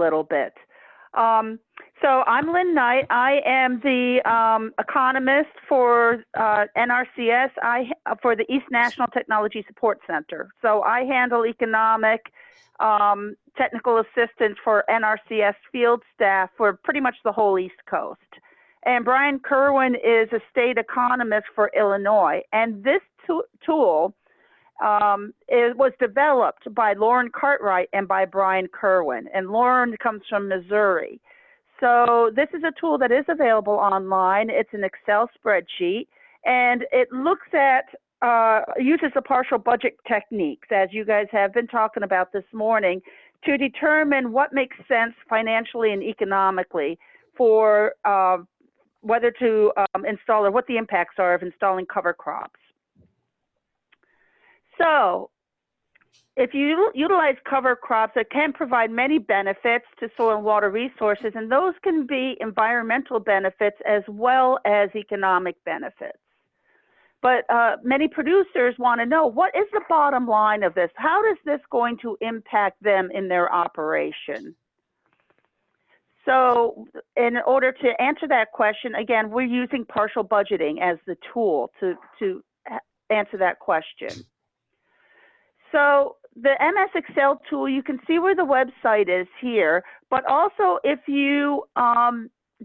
little bit. So I'm Lynn Knight. I am the economist for NRCS, for the East National Technology Support Center. So I handle economic technical assistance for NRCS field staff for pretty much the whole East Coast. And Bryon Kirwan is a state economist for Illinois. And this tool it was developed by Lauren Cartwright and by Bryon Kirwan. And Lauren comes from Missouri. So this is a tool that is available online. It's an Excel spreadsheet, and it looks at, uses the partial budget techniques, as you guys have been talking about this morning, to determine what makes sense financially and economically for whether to install or what the impacts are of installing cover crops. So if you utilize cover crops, it can provide many benefits to soil and water resources, and those can be environmental benefits as well as economic benefits. But many producers want to know, what is the bottom line of this? How is this going to impact them in their operation? So in order to answer that question, again, we're using partial budgeting as the tool to answer that question. So the MS Excel tool, you can see where the website is here, but also if you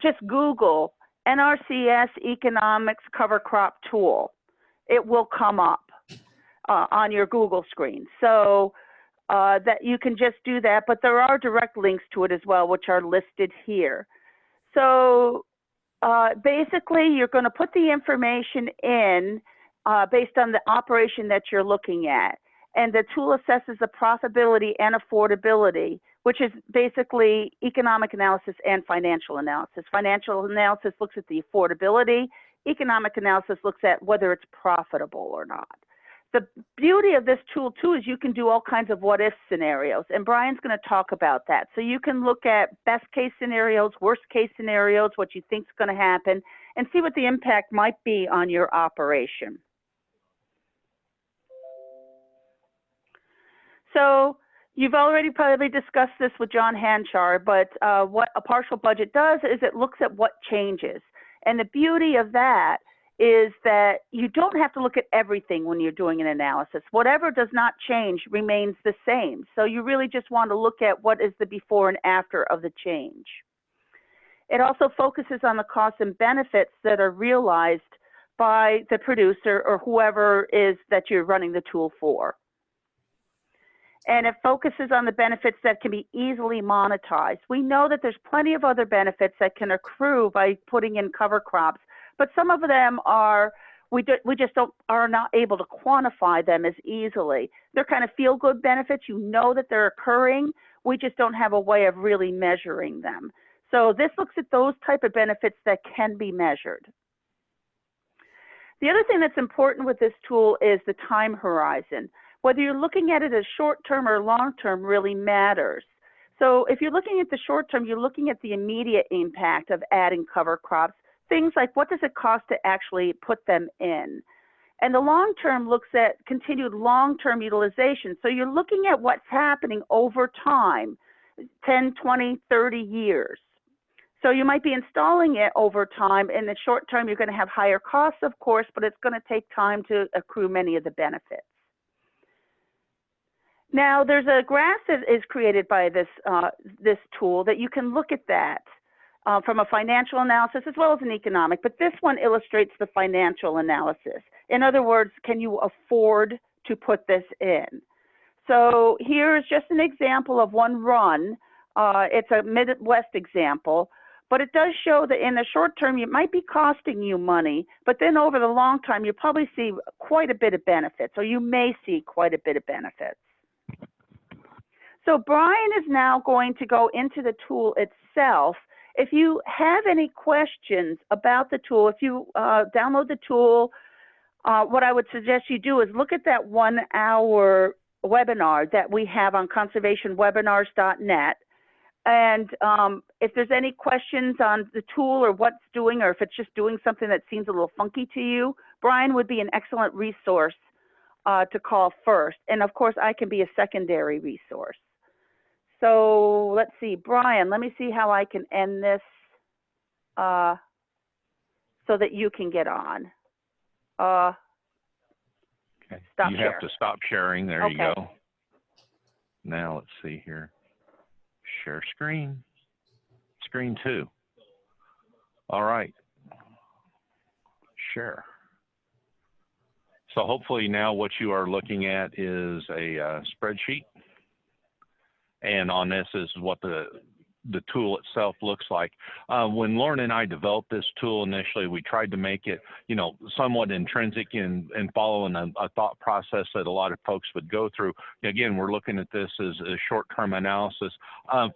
just Google NRCS Economics Cover Crop Tool, it will come up on your Google screen. So that you can just do that, but there are direct links to it as well, which are listed here. So basically, you're going to put the information in based on the operation that you're looking at. And the tool assesses the profitability and affordability, which is basically economic analysis and financial analysis. Financial analysis looks at the affordability. Economic analysis looks at whether it's profitable or not. The beauty of this tool, too, is you can do all kinds of what-if scenarios, and Bryon's going to talk about that. So you can look at best-case scenarios, worst-case scenarios, what you think is going to happen, and see what the impact might be on your operation. So you've already probably discussed this with John Hanchar, but what a partial budget does is it looks at what changes. And the beauty of that is that you don't have to look at everything when you're doing an analysis. Whatever does not change remains the same. So you really just want to look at what is the before and after of the change. It also focuses on the costs and benefits that are realized by the producer or whoever is that you're running the tool for. And it focuses on the benefits that can be easily monetized. We know that there's plenty of other benefits that can accrue by putting in cover crops, but some of them are, we just are not able to quantify them as easily. They're kind of feel-good benefits. You know that they're occurring. We just don't have a way of really measuring them. So this looks at those type of benefits that can be measured. The other thing that's important with this tool is the time horizon. Whether you're looking at it as short-term or long-term really matters. So if you're looking at the short-term, you're looking at the immediate impact of adding cover crops. Things like, what does it cost to actually put them in? And the long-term looks at continued long-term utilization. So you're looking at what's happening over time, 10, 20, 30 years. So you might be installing it over time. In the short term, you're going to have higher costs, of course, but it's going to take time to accrue many of the benefits. Now, there's a graph that is created by this tool that you can look at that from a financial analysis as well as an economic, but this one illustrates the financial analysis. In other words, can you afford to put this in? So here's just an example of one run. It's a Midwest example, but it does show that in the short term, it might be costing you money, but then over the long time, you probably see quite a bit of benefits, or you may see quite a bit of benefits. So Bryon is now going to go into the tool itself. If you have any questions about the tool, if you download the tool, what I would suggest you do is look at that 1-hour webinar that we have on conservationwebinars.net. And if there's any questions on the tool or what's doing, or if it's just doing something that seems a little funky to you, Bryon would be an excellent resource to call first. And of course, I can be a secondary resource. So let's see, Bryon, let me see how I can end this so that you can get on. Okay. Stop you share. have to stop sharing. There you go. Now let's see here. Share screen. Screen 2. All right. Share. So hopefully now what you are looking at is a spreadsheet. And on this is what the tool itself looks like. When Lauren and I developed this tool initially, we tried to make it, you know, somewhat intrinsic and following a thought process that a lot of folks would go through. Again, we're looking at this as a short-term analysis.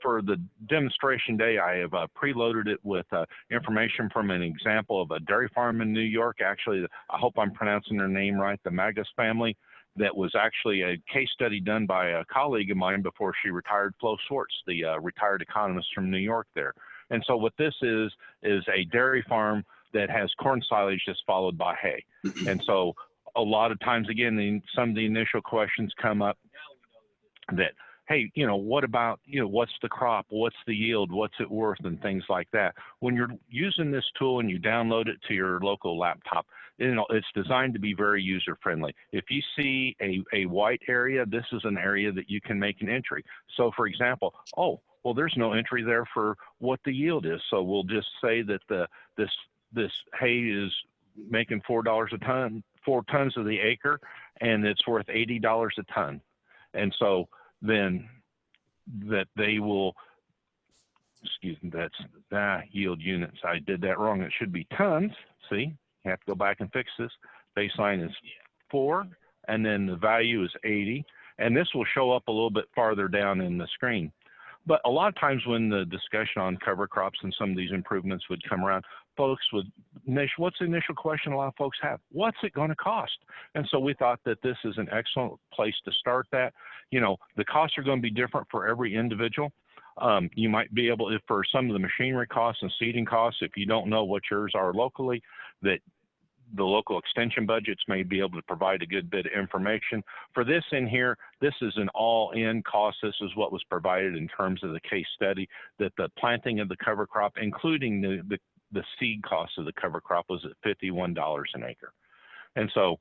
For the demonstration day, I have preloaded it with information from an example of a dairy farm in New York. Actually, I hope I'm pronouncing their name right, the Magus family. That was actually a case study done by a colleague of mine before she retired, Flo Swartz, the retired economist from New York there. And so what this is a dairy farm that has corn silage just followed by hay. And so a lot of times, again, some of the initial questions come up that, hey, you know, what about, you know, what's the crop, what's the yield, what's it worth, and things like that. When you're using this tool and you download it to your local laptop, you know, it's designed to be very user friendly. If you see a white area, this is an area that you can make an entry. So for example, oh, well, there's no entry there for what the yield is. So we'll just say that this hay is making $4 a ton, 4 tons of the acre, and it's worth $80 a ton. And so then that they will, excuse me, that's yield units. I did that wrong. It should be tons. See, you have to go back and fix this. Baseline is 4, and then the value is 80. And this will show up a little bit farther down in the screen. But a lot of times when the discussion on cover crops and some of these improvements would come around, folks would, what's the initial question a lot of folks have? What's it going to cost? And so we thought that this is an excellent place to start that. You know, the costs are going to be different for every individual. You might be able, if for some of the machinery costs and seeding costs, if you don't know what yours are locally, that the local extension budgets may be able to provide a good bit of information. For this in here, this is an all-in cost. This is what was provided in terms of the case study, that the planting of the cover crop, including the seed cost of the cover crop, was at $51 an acre. And so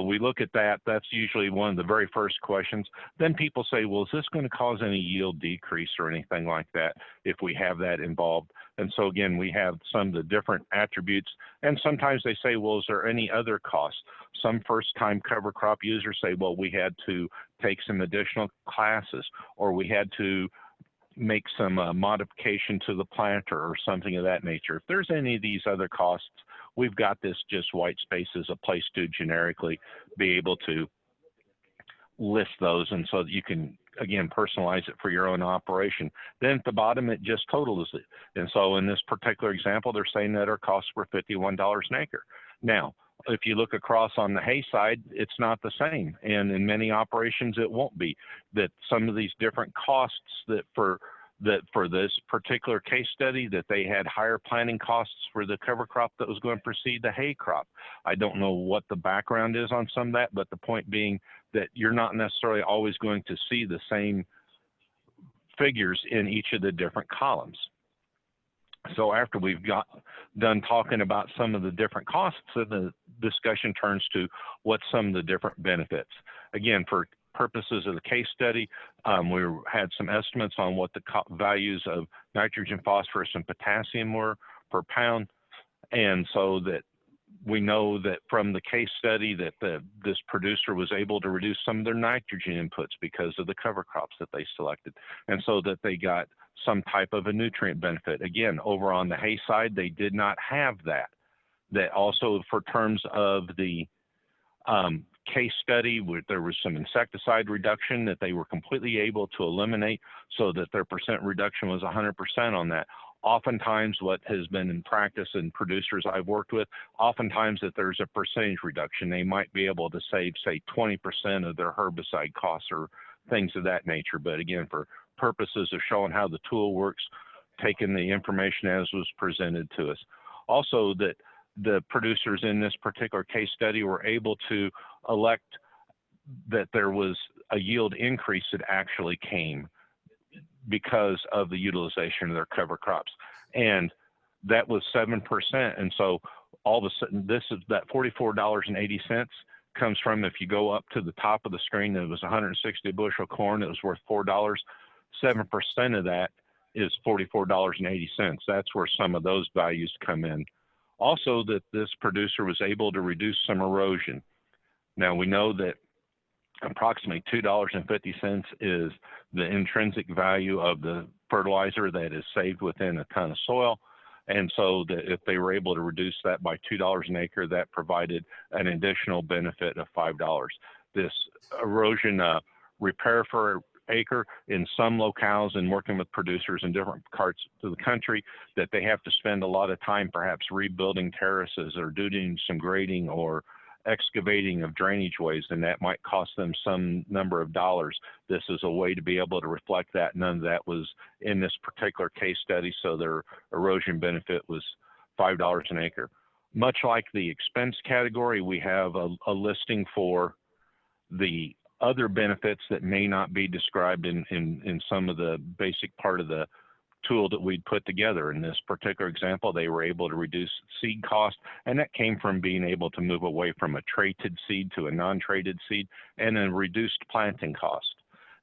we look at that. That's usually one of the very first questions. Then people say, well, is this going to cause any yield decrease or anything like that if we have that involved? And so again, we have some of the different attributes. And sometimes they say, well, is there any other costs? Some first-time cover crop users say, well, we had to take some additional classes, or we had to make some modification to the planter or something of that nature. If there's any of these other costs, we've got this just white space as a place to generically be able to list those, and so that you can, again, personalize it for your own operation. Then at the bottom, it just totals it. And so in this particular example, they're saying that our costs were $51 an acre. Now, if you look across on the hay side, it's not the same. And in many operations, it won't be. That some of these different costs that for this particular case study, that they had higher planting costs for the cover crop that was going to precede the hay crop. I don't know what the background is on some of that, but the point being that you're not necessarily always going to see the same figures in each of the different columns. So after we've got done talking about some of the different costs, then the discussion turns to what's some of the different benefits. Again, for purposes of the case study, we had some estimates on what the values of nitrogen, phosphorus, and potassium were per pound. And so that we know that from the case study that this producer was able to reduce some of their nitrogen inputs because of the cover crops that they selected. And so that they got some type of a nutrient benefit. Again, over on the hay side, they did not have that. That also, for terms of the case study, where there was some insecticide reduction that they were completely able to eliminate, so that their percent reduction was 100% on that. Oftentimes what has been in practice in producers I've worked with, oftentimes that there's a percentage reduction. They might be able to save, say, 20% of their herbicide costs or things of that nature. But again, for purposes of showing how the tool works, taking the information as was presented to us. Also, that the producers in this particular case study were able to elect that there was a yield increase that actually came because of the utilization of their cover crops. And that was 7%. And so all of a sudden, this is that $44.80 comes from, if you go up to the top of the screen, it was 160 bushel corn, it was worth $4. 7% of that is $44.80. That's where some of those values come in. Also, that this producer was able to reduce some erosion. Now, we know that approximately $2.50 is the intrinsic value of the fertilizer that is saved within a ton of soil. And so that if they were able to reduce that by $2 an acre, that provided an additional benefit of $5. This erosion repair for acre in some locales, and working with producers in different parts of the country, that they have to spend a lot of time perhaps rebuilding terraces or doing some grading or excavating of drainage ways, and that might cost them some number of dollars. This is a way to be able to reflect that. None of that was in this particular case study, so their erosion benefit was $5 an acre. Much like the expense category, we have a listing for the other benefits that may not be described in some of the basic part of the tool that we'd put together. In this particular example, they were able to reduce seed cost, and that came from being able to move away from a traded seed to a non-traded seed, and then reduced planting cost.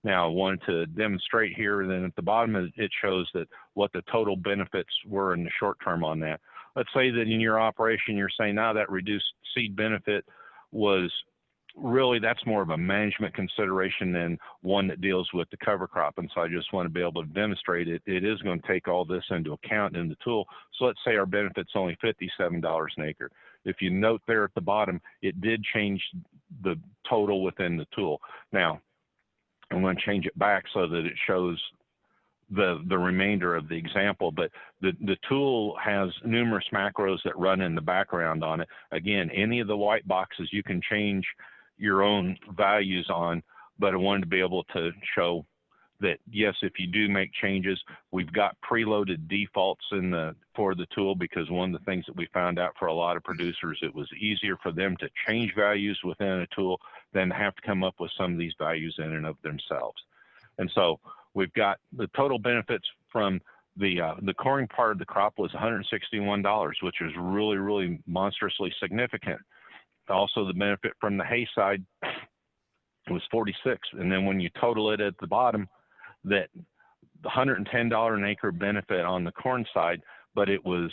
Now, I wanted to demonstrate here, and then at the bottom it shows that what the total benefits were in the short term on that. Let's say that in your operation, you're saying, now that reduced seed benefit was really, that's more of a management consideration than one that deals with the cover crop. And so I just want to be able to demonstrate it. It is going to take all this into account in the tool. So let's say our benefit's only $57 an acre. If you note there at the bottom, it did change the total within the tool. Now, I'm going to change it back so that it shows the remainder of the example, but the tool has numerous macros that run in the background on it. Again, any of the white boxes you can change your own values on, but I wanted to be able to show that, yes, if you do make changes, we've got preloaded defaults for the tool, because one of the things that we found out for a lot of producers, it was easier for them to change values within a tool than to have to come up with some of these values in and of themselves. And so we've got the total benefits from the corn part of the crop was $161, which is really, really monstrously significant. Also, the benefit from the hay side was 46. And then when you total it at the bottom, that the $110 an acre benefit on the corn side, but it was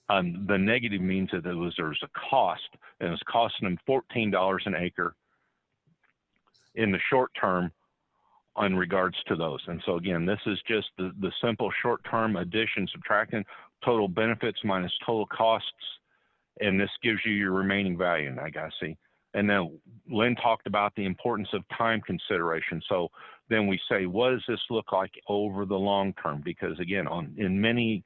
the negative means that there was a cost, and it was costing them $14 an acre in the short term in regards to those. And so again, this is just the simple short-term addition, subtracting total benefits minus total costs, and this gives you your remaining value. And I got to see. And then Lynn talked about the importance of time consideration. So then we say, what does this look like over the long term? Because again, in many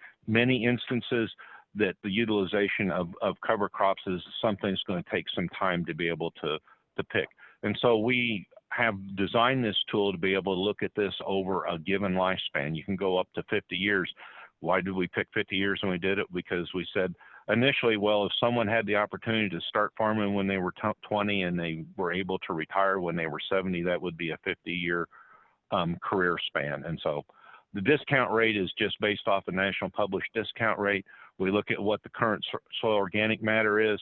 instances, that the utilization of cover crops is something that's going to take some time to be able to pick. And so we have designed this tool to be able to look at this over a given lifespan. You can go up to 50 years. Why did we pick 50 years when we did it? Because we said initially, well, if someone had the opportunity to start farming when they were 20 and they were able to retire when they were 70, that would be a 50-year career span. And so the discount rate is just based off the national published discount rate. We look at what the current soil organic matter is,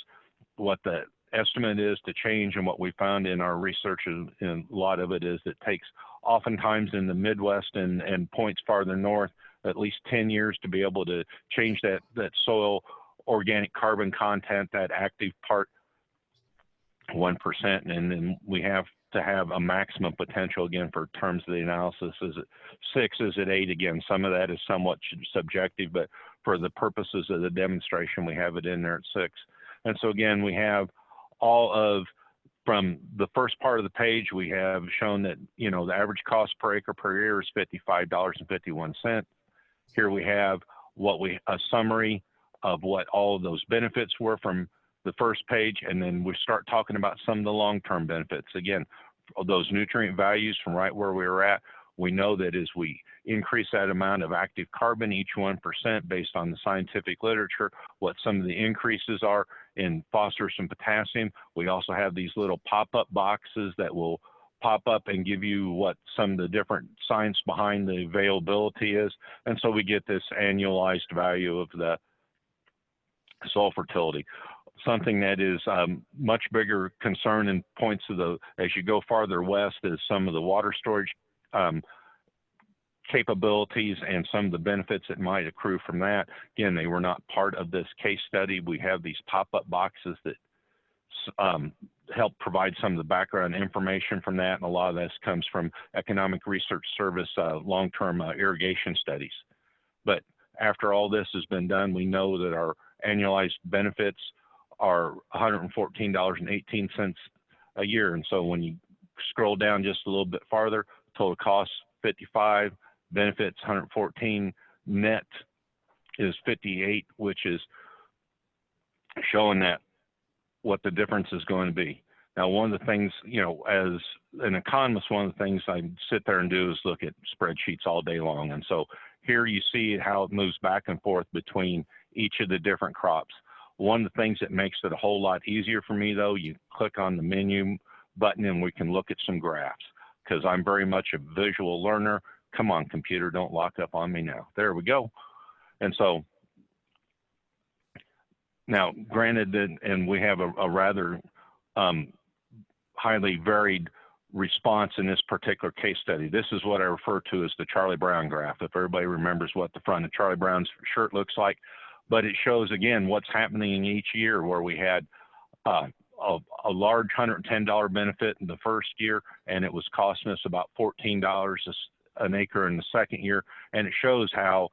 what the estimate is to change, and what we found in our research, and a lot of it is it takes oftentimes in the Midwest and points farther north at least 10 years to be able to change that soil organic carbon content, that active part, 1%, and then we have to have a maximum potential again for terms of the analysis. Is it 6? Is it 8? Again, some of that is somewhat subjective, but for the purposes of the demonstration, we have it in there at 6. And so again, we have all of, from the first part of the page, we have shown that, you know, the average cost per acre per year is $55.51. Here we have a summary of what all of those benefits were from the first page, and then we start talking about some of the long-term benefits. Again, those nutrient values from right where we were at, we know that as we increase that amount of active carbon, each 1% based on the scientific literature, what some of the increases are in phosphorus and potassium. We also have these little pop-up boxes that will pop up and give you what some of the different science behind the availability is. And so we get this annualized value of the soil fertility. Something that is much bigger concern and points to the, as you go farther west, is some of the water storage capabilities and some of the benefits that might accrue from that. Again, they were not part of this case study. We have these pop-up boxes that help provide some of the background information from that, and a lot of this comes from Economic Research Service long-term irrigation studies. But after all this has been done, we know that our annualized benefits are $114.18 a year. And so when you scroll down just a little bit farther, total cost 55, benefits 114, net is 58, which is showing that what the difference is going to be. Now, one of the things, you know, as an economist, one of the things I sit there and do is look at spreadsheets all day long. And so here you see how it moves back and forth between each of the different crops. One of the things that makes it a whole lot easier for me, though, you click on the menu button and we can look at some graphs, because I'm very much a visual learner. Come on, computer, don't lock up on me now. There we go. And so now, granted that, and we have a rather highly varied response in this particular case study. This is what I refer to as the Charlie Brown graph, if everybody remembers what the front of Charlie Brown's shirt looks like. But it shows, again, what's happening each year, where we had a large $110 benefit in the first year, and it was costing us about $14 an acre in the second year. And it shows how,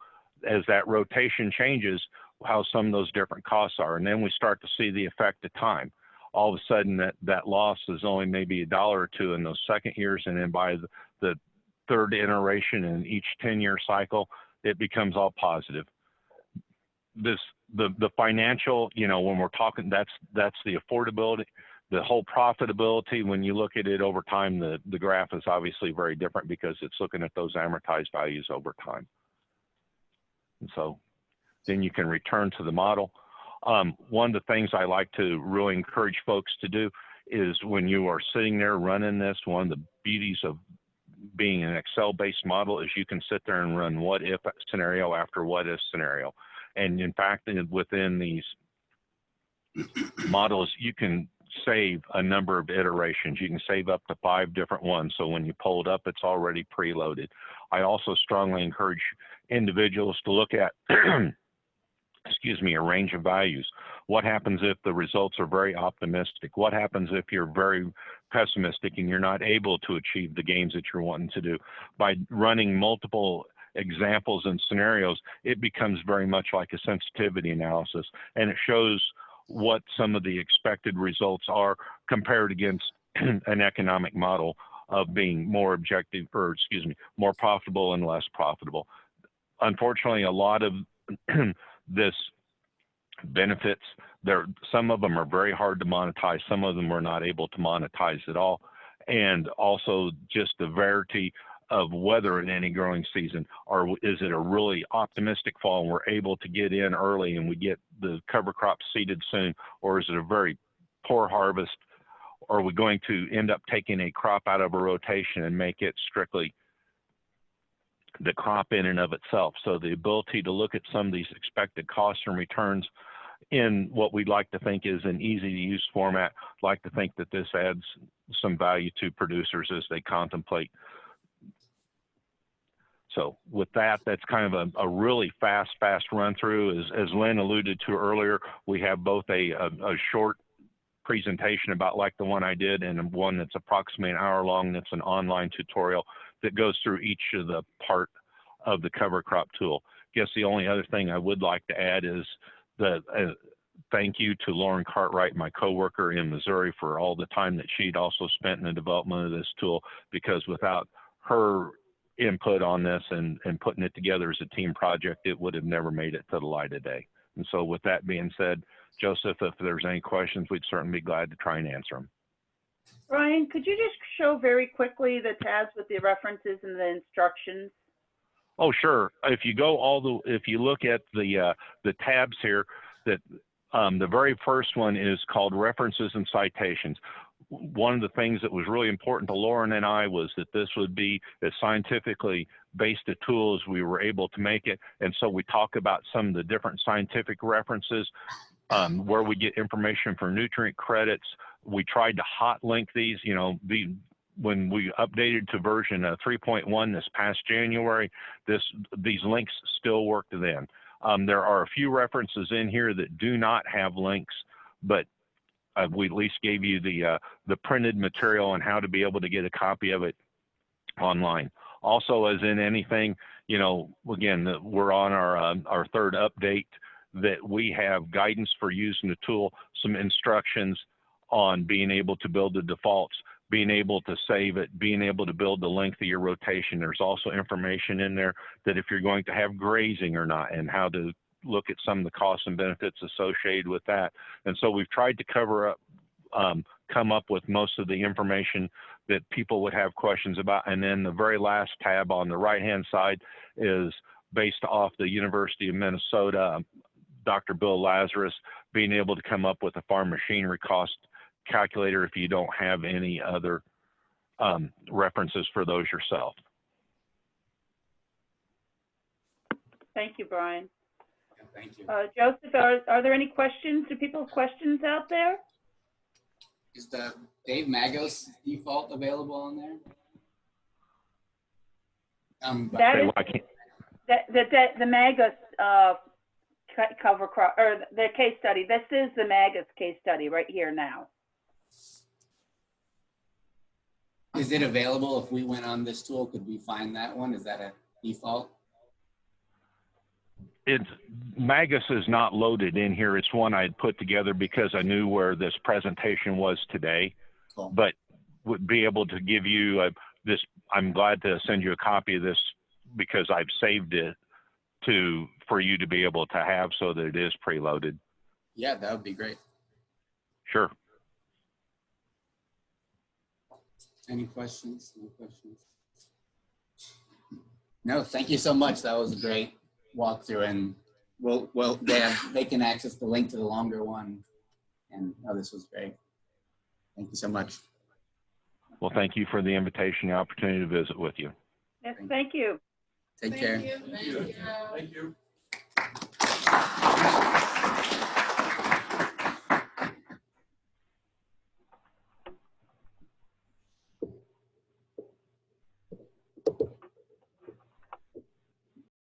as that rotation changes, how some of those different costs are. And then we start to see the effect of time. All of a sudden that loss is only maybe $1 or $2 in those second years. And then by the third iteration in each 10-year cycle, it becomes all positive. The financial, you know, when we're talking, that's the affordability, the whole profitability. When you look at it over time, the graph is obviously very different, because it's looking at those amortized values over time. And so then you can return to the model. One of the things I like to really encourage folks to do is, when you are sitting there running this, one of the beauties of being an Excel-based model is you can sit there and run what if scenario after what if scenario. And in fact, within these models, you can save a number of iterations. You can save up to 5 different ones. So when you pull it up, it's already preloaded. I also strongly encourage individuals to look at excuse me, a range of values. What happens if the results are very optimistic? What happens if you're very pessimistic and you're not able to achieve the gains that you're wanting to do? By running multiple examples and scenarios, it becomes very much like a sensitivity analysis, and it shows what some of the expected results are compared against an economic model of being more objective, or excuse me, more profitable and less profitable. Unfortunately, a lot of this benefits, some of them are very hard to monetize, some of them are not able to monetize at all, and also just the variety of weather in any growing season. Or is it a really optimistic fall and we're able to get in early and we get the cover crop seeded soon, or is it a very poor harvest? Or are we going to end up taking a crop out of a rotation and make it strictly the crop in and of itself? So the ability to look at some of these expected costs and returns in what we'd like to think is an easy to use format, like to think that this adds some value to producers as they contemplate. So with that, that's kind of a really fast run through. As Lynn alluded to earlier, we have both a short presentation about like the one I did, and one that's approximately an hour long. That's an online tutorial that goes through each of the part of the cover crop tool. I guess the only other thing I would like to add is the thank you to Lauren Cartwright, my coworker in Missouri, for all the time that she'd also spent in the development of this tool, because without her input on this and putting it together as a team project, it would have never made it to the light of day. And so with that being said, Joseph, if there's any questions, we'd certainly be glad to try and answer them. Bryon, could you just show very quickly the tabs with the references and the instructions? Oh, sure. If you go if you look at the tabs here, that the very first one is called References and Citations. one of the things that was really important to Lauren and I was that this would be as scientifically based a tool as we were able to make it. And so we talk about some of the different scientific references, where we get information for nutrient credits. We tried to hot link these, you know, when we updated to version 3.1 this past January, these links still worked then. There are a few references in here that do not have links, but we at least gave you the printed material and how to be able to get a copy of it online. Also, as in anything, you know, again, we're on our third update, that we have guidance for using the tool, some instructions on being able to build the defaults, being able to save it, being able to build the length of your rotation. There's also information in there that if you're going to have grazing or not, and how to look at some of the costs and benefits associated with that. And so we've tried to cover up, come up with most of the information that people would have questions about. And then the very last tab on the right-hand side is based off the University of Minnesota, Dr. Bill Lazarus, being able to come up with a farm machinery cost calculator if you don't have any other references for those yourself. Thank you, Bryon. Thank you. Joseph, are there any questions? Do people have questions out there? Is the Dave Magos default available on there? That is the Magos cover crop, or the case study. This is the Magos case study right here now. Is it available if we went on this tool? Could we find that one? Is that a default? Magos is not loaded in here. It's one I had put together because I knew where this presentation was today. Cool. But would be able to give you this. I'm glad to send you a copy of this because I've saved it for you to be able to have so that it is preloaded. Yeah, that would be great. Sure. Any questions? No questions? No, thank you so much. That was a great walkthrough, and they can access the link to the longer one. And this was great. Thank you so much. Well, thank you for the invitation, the opportunity to visit with you. Yes, thank you. Take care. Thank you. Thank you.